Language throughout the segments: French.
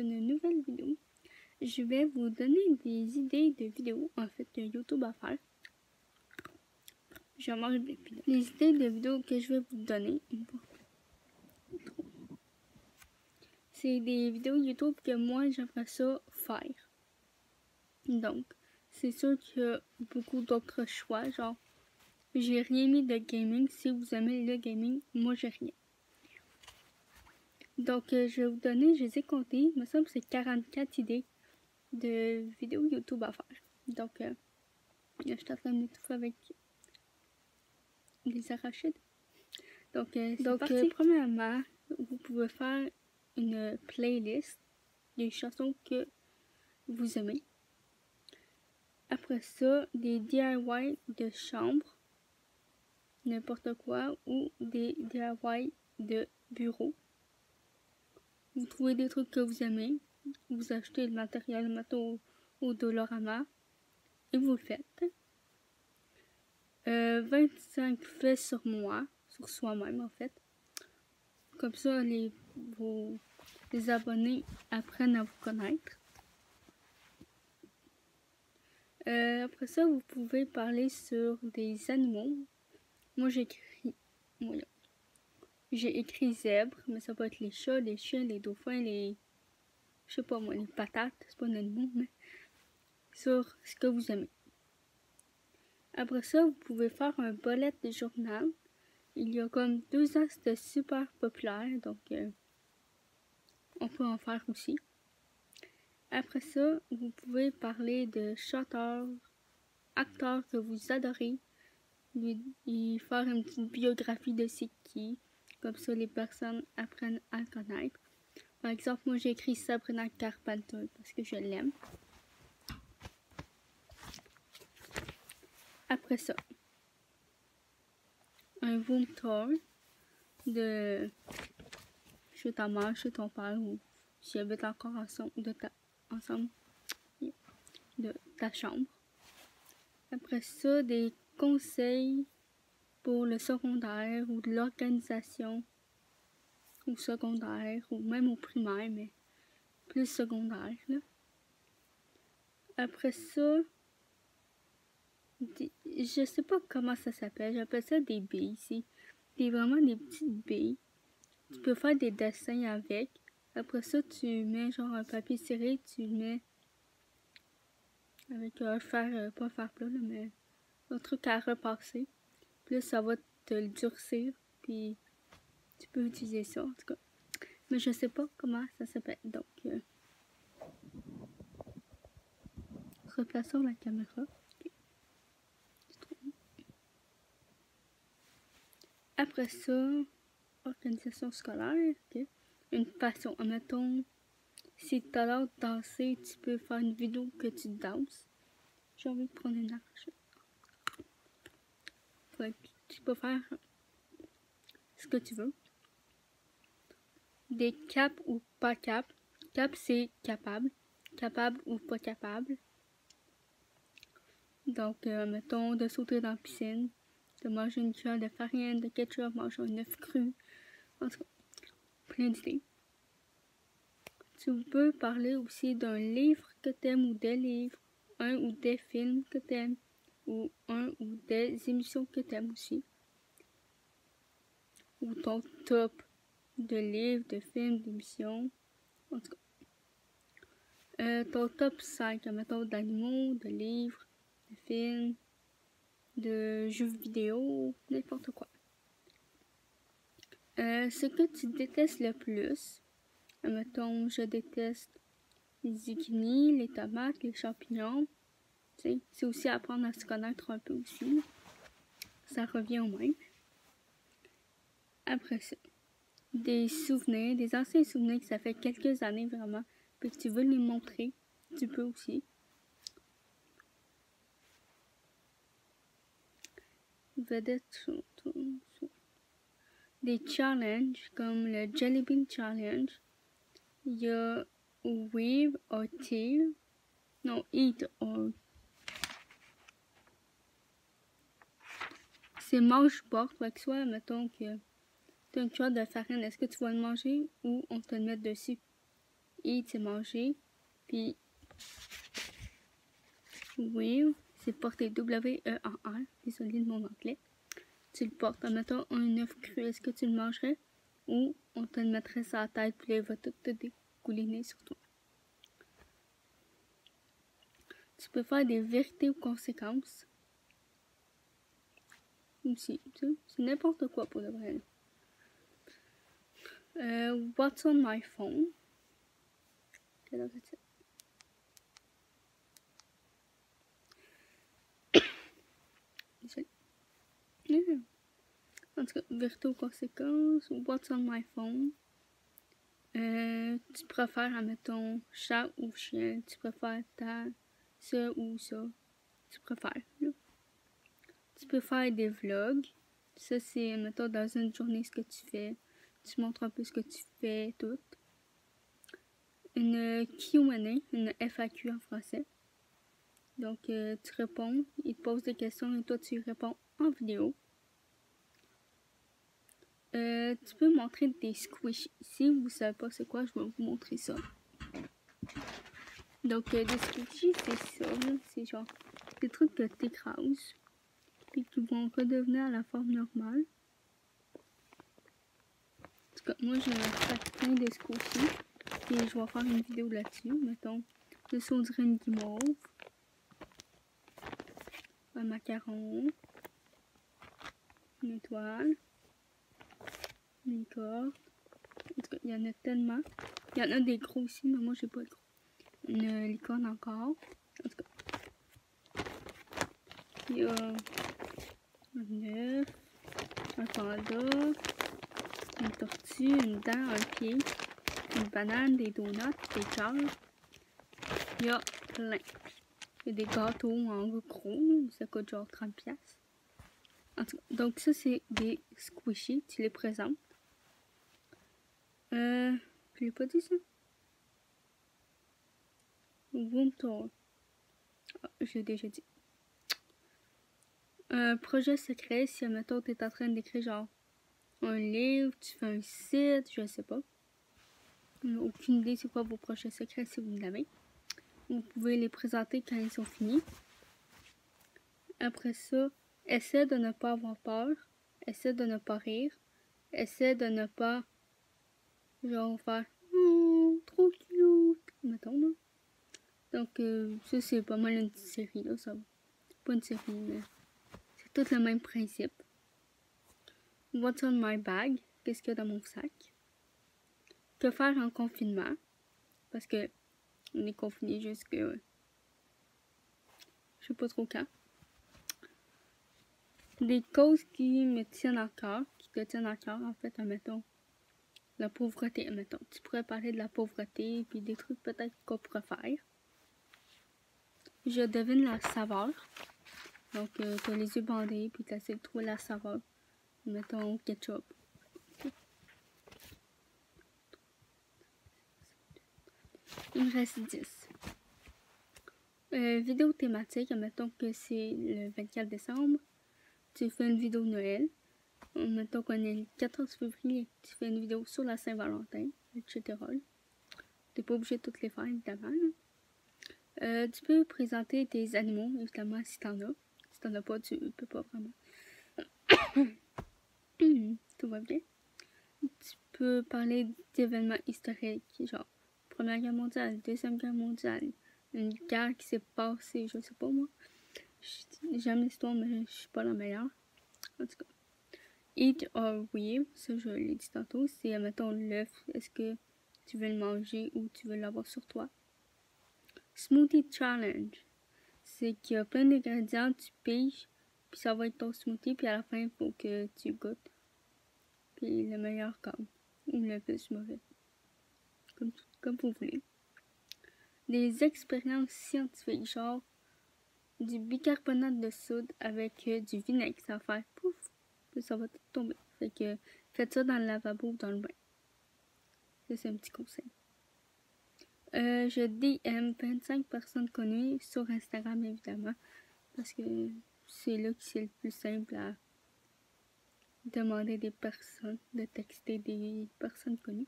une nouvelle vidéo. Je vais vous donner des idées de vidéos, en fait, de YouTube à faire. Je mange des vidéos. Les idées de vidéos que je vais vous donner, c'est des vidéos YouTube que moi, j'aimerais ça faire. Donc, c'est sûr qu'il y a beaucoup d'autres choix, genre, j'ai rien mis de gaming. Si vous aimez le gaming, moi, j'ai rien. Donc, je vais vous donner, je les ai comptées, il me semble que c'est 44 idées de vidéos YouTube à faire. Donc, je suis en train de tout avec des arachides. Donc, premièrement, vous pouvez faire une playlist des chansons que vous aimez. Après ça, des DIY de chambre, n'importe quoi, ou des DIY de bureau. Vous trouvez des trucs que vous aimez, vous achetez le matériel, mettons au Dollarama, et vous le faites. 25 faits sur moi, sur soi-même en fait. Comme ça, les abonnés apprennent à vous connaître. Après ça, vous pouvez parler sur des animaux. Moi, j'ai écrit zèbre, mais ça peut être les chats, les chiens, les dauphins, je sais pas moi, les patates, c'est pas un animal, mais sur ce que vous aimez. Après ça, vous pouvez faire un bullet de journal. Il y a comme 2 ans, c'était super populaire, donc on peut en faire aussi. Après ça, vous pouvez parler de chanteurs, acteurs que vous adorez, et faire une petite biographie de c'est qui. Comme ça, les personnes apprennent à le connaître. Par exemple, moi, j'ai écrit Sabrina Carpenter parce que je l'aime. Après ça, un room tour de chez ta mère, chez ton père, ou si habitent encore ensemble, de ta chambre. Après ça, des conseils pour le secondaire ou de l'organisation au secondaire ou même au primaire, mais plus secondaire, là. Après ça, je sais pas comment ça s'appelle, j'appelle ça des billes ici. Vraiment des petites billes. Tu peux faire des dessins avec. Après ça, tu mets genre un papier ciré, tu le mets avec pas fer plat, là, mais un truc à repasser. Puis là, ça va te le durcir, puis tu peux utiliser ça en tout cas. Mais je sais pas comment ça s'appelle. Donc, replaçons la caméra. Okay. Après ça, organisation scolaire. Okay. Une passion. Admettons, si tu adores danser, tu peux faire une vidéo que tu danses. J'ai envie de prendre une arche. Ouais, tu peux faire ce que tu veux. Des caps ou pas caps. Cap, c'est capable. Capable ou pas capable. Donc, mettons, de sauter dans la piscine, de manger une cuillère de farine, de ketchup, manger un œuf cru. En tout cas, plein d'idées. Tu peux parler aussi d'un livre que t'aimes ou des livres, un ou des films que t'aimes, ou un ou des émissions que t'aimes aussi. Ou ton top de livres, de films, d'émissions. En tout cas. Ton top 5, mettons, d'animaux, de livres, de films, de jeux vidéo, n'importe quoi. Ce que tu détestes le plus, mettons, je déteste les zucchinis, les tomates, les champignons. C'est aussi apprendre à se connaître un peu aussi. Ça revient au même. Après ça, des souvenirs, des anciens souvenirs que ça fait quelques années vraiment, puis que tu veux les montrer, tu peux aussi. Vedette, des challenges comme le Jelly Bean Challenge. Il y a Weave or Tear. Non, Eat or. C'est mange-porte. Fait que soit, mettons que tu as une cuillère de farine, est-ce que tu vas le manger ou on te le met dessus? Eat, c'est manger. Puis Wear, c'est porter W-E-A-R. Désolé de mon anglais. Tu le portes. Admettons un œuf cru, est-ce que tu le mangerais? Ou on te le mettrait sur la tête, puis là, il va tout te dégouliner sur toi. Tu peux faire des vérités ou conséquences. Aussi, c'est n'importe quoi pour le vrai. What's on my phone? Quelle heure est-il? Désolé. En tout cas, vérité ou conséquences. What's on my phone? Tu préfères, admettons, chat ou chien? Tu préfères ça ou ça? Tu préfères, là. Tu peux faire des vlogs. Ça, c'est, mettons, dans une journée, ce que tu fais. Tu montres un peu ce que tu fais, tout. Une Q&A, une FAQ en français. Donc, tu réponds, il te pose des questions et toi, tu réponds en vidéo. Tu peux montrer des squishies. Si vous ne savez pas c'est quoi, je vais vous montrer ça. Donc, des squishies, c'est ça. C'est genre des trucs que tu écrases. Puis qui vont redevenir à la forme normale. En tout cas, moi, j'ai fait plein de squishies. Et je vais faire une vidéo là-dessus. Mettons, ça, on dirait une guimauve. Un macaron. Une étoile. Une corde. En tout cas, il y en a tellement. Il y en a des gros aussi, mais moi, j'ai pas de gros. Une licorne encore. En tout cas. Il y a un œuf. Un panda. Une tortue. Une dent. Un pied. Une banane. Des donuts. Des jarres. Il y a plein. Il y a des gâteaux en gros. Ça coûte genre 30$. En tout cas, donc ça, c'est des squishies. Tu les présentes. Je l'ai pas dit ça. Room tour. Ah, j'ai déjà dit. Un projet secret, si admettons tu es en train d'écrire genre un livre, tu fais un site, je sais pas. Aucune idée c'est quoi vos projets secrets si vous l'avez. Vous pouvez les présenter quand ils sont finis. Après ça, essaie de ne pas avoir peur. Essaie de ne pas rire. Essaie de ne pas genre faire trop cute, mettons là. Donc ça c'est pas mal une petite série là, ça. C'est pas une série mais c'est tout le même principe. What's on my bag? Qu'est-ce qu'il y a dans mon sac? Que faire en confinement? Parce que on est confiné jusque je sais pas trop quand. Des causes qui me tiennent à cœur, qui te tiennent à cœur en fait, admettons. La pauvreté, admettons. Tu pourrais parler de la pauvreté puis des trucs peut-être qu'on pourrait faire. Je devine la saveur. Donc t'as les yeux bandés puis t'essaies de trouver la saveur. Mettons ketchup. Il me reste 10. Vidéo thématique, admettons que c'est le 24 décembre. Tu fais une vidéo de Noël. Mettons qu'on est le 14 février. Tu fais une vidéo sur la Saint-Valentin, etc. T'es pas obligé de toutes les faire, évidemment. Tu peux présenter tes animaux, évidemment, si t'en as. Si t'en as pas, tu peux pas vraiment. Tout va bien. Tu peux parler d'événements historiques, genre Première Guerre mondiale, Deuxième Guerre mondiale, une guerre qui s'est passée, je sais pas moi. J'aime l'histoire, mais je suis pas la meilleure. En tout cas. Eat or wear, ça je l'ai dit tantôt, c'est, mettons, l'œuf, est-ce que tu veux le manger ou tu veux l'avoir sur toi. Smoothie challenge, c'est qu'il y a plein d'ingrédients, tu piges, puis ça va être ton smoothie, puis à la fin, il faut que tu goûtes. Puis le meilleur gagne, ou le plus mauvais. Comme vous voulez. Des expériences scientifiques, genre du bicarbonate de soude avec du vinaigre, ça va faire pouf, puis ça va tout tomber. Fait que faites ça dans le lavabo ou dans le bain. Ça, c'est un petit conseil. Je DM 25 personnes connues sur Instagram, évidemment, parce que c'est là que c'est le plus simple à demander des personnes, de texter des personnes connues.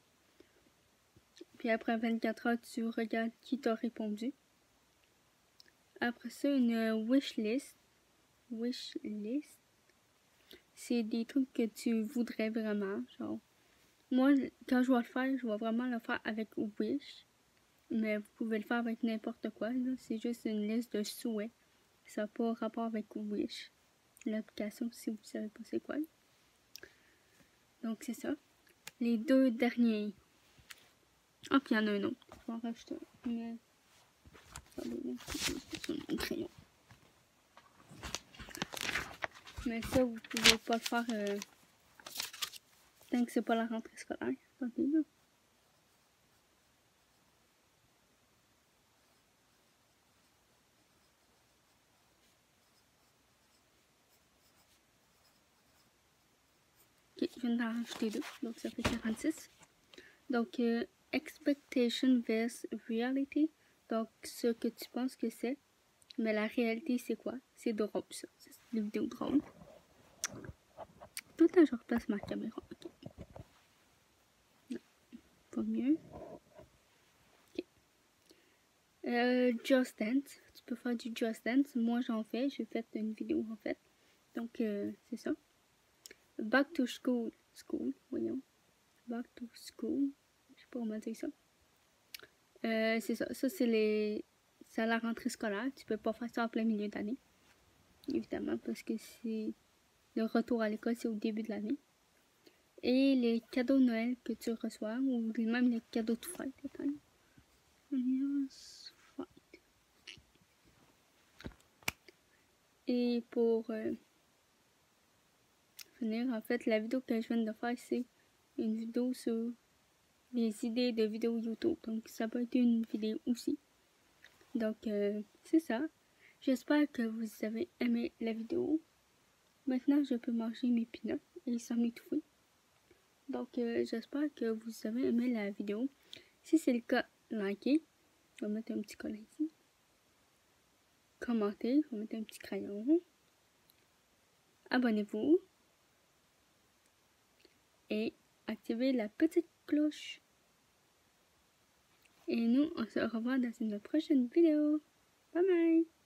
Puis après 24 heures, tu regardes qui t'a répondu. Après ça, une wish list. Wish list, c'est des trucs que tu voudrais vraiment. Genre, moi, quand je vais le faire, je vais vraiment le faire avec Wish. Mais vous pouvez le faire avec n'importe quoi. C'est juste une liste de souhaits. Ça n'a pas rapport avec Wish. L'application, si vous ne savez pas c'est quoi. Donc, c'est ça. Les deux derniers. Ah, puis il y en a un autre. Je vais en rajouter un. Mais... un crayon. Mais ça, vous pouvez pas le faire tant que c'est pas la rentrée scolaire. Attendez, là. Ok, je viens d'en rajouter deux. Donc, ça fait 46. Donc, expectation versus reality. Donc, ce que tu penses que c'est. Mais la réalité, c'est quoi? C'est drôle, ça. C'est des vidéos drôles. Tout le temps, je replace ma caméra. Ok. Non, pas mieux. Ok. Just Dance. Tu peux faire du Just Dance. Moi, j'en fais. J'ai fait une vidéo, en fait. Donc, c'est ça. Back to school. School, voyons. Back to school. Je sais pas comment dire ça. C'est ça. Ça, c'est la rentrée scolaire. Tu peux pas faire ça en plein milieu d'année. Évidemment, parce que c'est le retour à l'école, c'est au début de l'année. Et les cadeaux de Noël que tu reçois, ou même les cadeaux de fête. Et pour finir, en fait, la vidéo que je viens de faire, c'est une vidéo sur les idées de vidéos YouTube. Donc, ça peut être une vidéo aussi. Donc, c'est ça. J'espère que vous avez aimé la vidéo. Maintenant, je peux manger mes peanuts et sans m'étouffer. Donc, j'espère que vous avez aimé la vidéo. Si c'est le cas, likez. Je vais mettre un petit collant ici. Commentez. Je vais mettre un petit crayon. Abonnez-vous. Et activez la petite cloche. Et nous, on se revoit dans une prochaine vidéo. Bye bye!